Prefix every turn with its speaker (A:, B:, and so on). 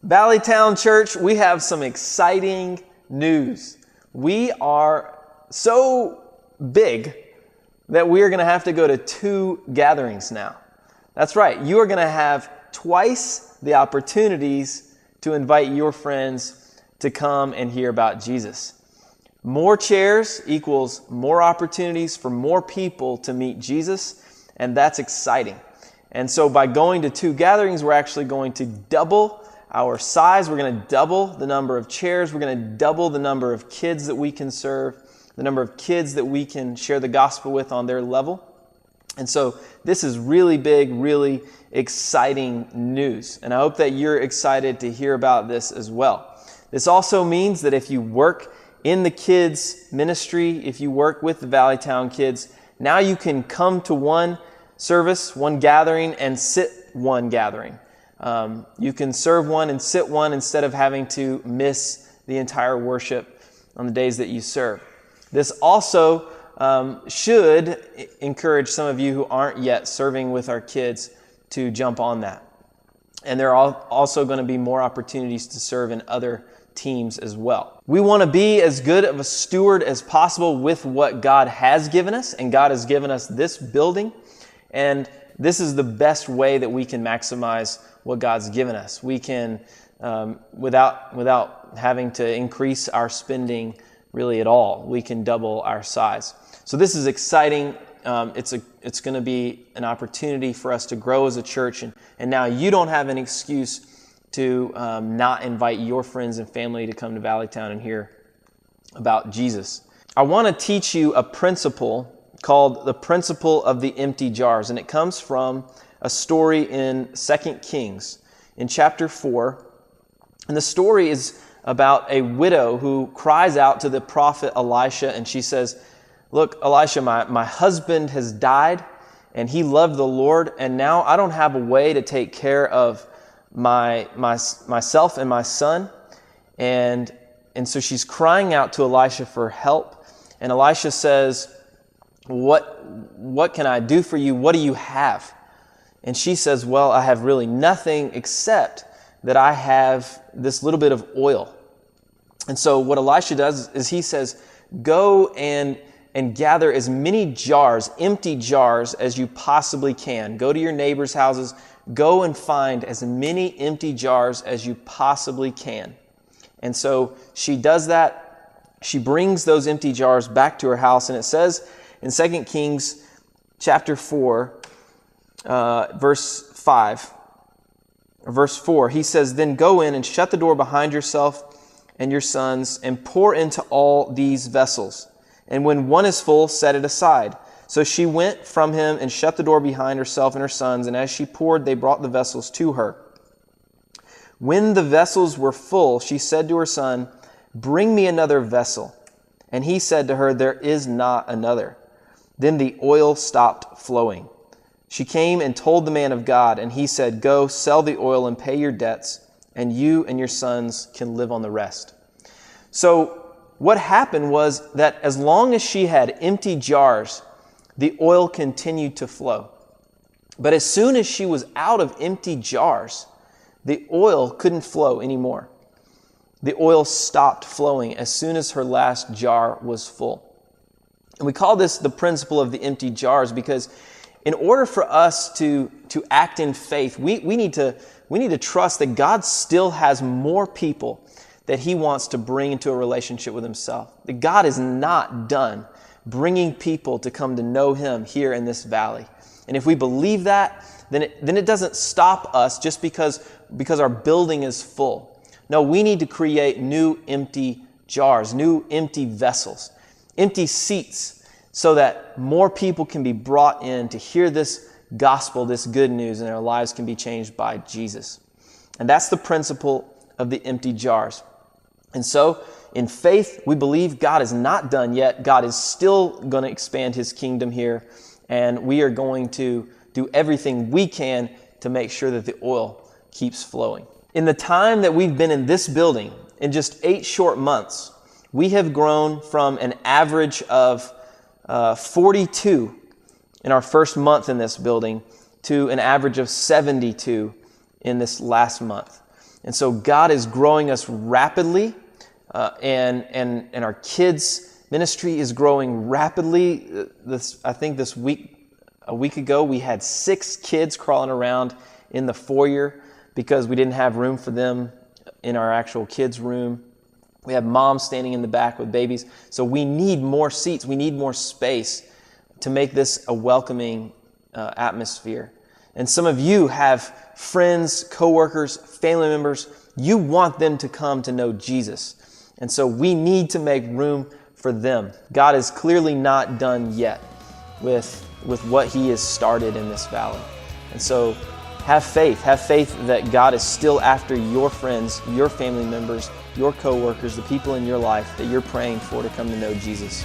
A: Valleytown Church, we have some exciting news. We are so big that we are going to have to go to 2 gatherings now. That's right, you are going to have twice the opportunities to invite your friends to come and hear about Jesus. More chairs equals more opportunities for more people to meet Jesus, and that's exciting. And so by going to 2 gatherings, we're actually going to double our size. We're going to double the number of chairs. We're going to double the number of kids that we can serve, the number of kids that we can share the gospel with on their level. And so this is really big, really exciting news. And I hope that you're excited to hear about this as well. This also means that if you work in the kids ministry, if you work with the Valleytown kids, now you can come to one service, one gathering, and sit one gathering. You can serve one and sit one instead of having to miss the entire worship on the days that you serve. This also should encourage some of you who aren't yet serving with our kids to jump on that. And there are also going to be more opportunities to serve in other teams as well. We want to be as good of a steward as possible with what God has given us, and God has given us this building, and this is the best way that we can maximize what God's given us. We can, without having to increase our spending really at all, we can double our size. So this is exciting. It's going to be an opportunity for us to grow as a church, and now you don't have an excuse to not invite your friends and family to come to Valleytown and hear about Jesus. I want to teach you a principle called the principle of the empty jars, and it comes from a story in 2 Kings in chapter 4. And the story is about a widow who cries out to the prophet Elisha, and she says, "Look, Elisha, my husband has died, and he loved the Lord, and now I don't have a way to take care of myself and my son." And so she's crying out to Elisha for help. And Elisha says, What can I do for you? What do you have? And she says, "Well, I have really nothing except that I have this little bit of oil." And so what Elisha does is he says, "Go and gather as many jars, empty jars, as you possibly can. Go to your neighbors' houses. Go and find as many empty jars as you possibly can." And so she does that. She brings those empty jars back to her house, and it says in 2 Kings chapter 4, verse 4, he says, "Then go in and shut the door behind yourself and your sons, and pour into all these vessels. And when one is full, set it aside." So she went from him and shut the door behind herself and her sons, and as she poured, they brought the vessels to her. When the vessels were full, she said to her son, "Bring me another vessel." And he said to her, "There is not another." Then the oil stopped flowing. She came and told the man of God, and he said, "Go, sell the oil and pay your debts, and you and your sons can live on the rest." So what happened was that as long as she had empty jars, the oil continued to flow. But as soon as she was out of empty jars, the oil couldn't flow anymore. The oil stopped flowing as soon as her last jar was full. And we call this the principle of the empty jars because in order for us to act in faith, we need to trust that God still has more people that He wants to bring into a relationship with Himself. That God is not done bringing people to come to know Him here in this valley. And if we believe that, then it doesn't stop us just because our building is full. No, we need to create new empty jars, new empty vessels, empty seats, so that more people can be brought in to hear this gospel, this good news, and their lives can be changed by Jesus. And that's the principle of the empty jars. And so, in faith, we believe God is not done yet. God is still going to expand His kingdom here, and we are going to do everything we can to make sure that the oil keeps flowing. In the time that we've been in this building, in just 8 short months, we have grown from an average of 42 in our first month in this building to an average of 72 in this last month. And so God is growing us rapidly, and our kids' ministry is growing rapidly. I think a week ago, we had 6 kids crawling around in the foyer because we didn't have room for them in our actual kids' room. We have moms standing in the back with babies. So we need more seats. We need more space to make this a welcoming atmosphere. And some of you have friends, coworkers, family members. You want them to come to know Jesus. And so we need to make room for them. God is clearly not done yet with what He has started in this valley. And so have faith that God is still after your friends, your family members, your coworkers, the people in your life that you're praying for to come to know Jesus.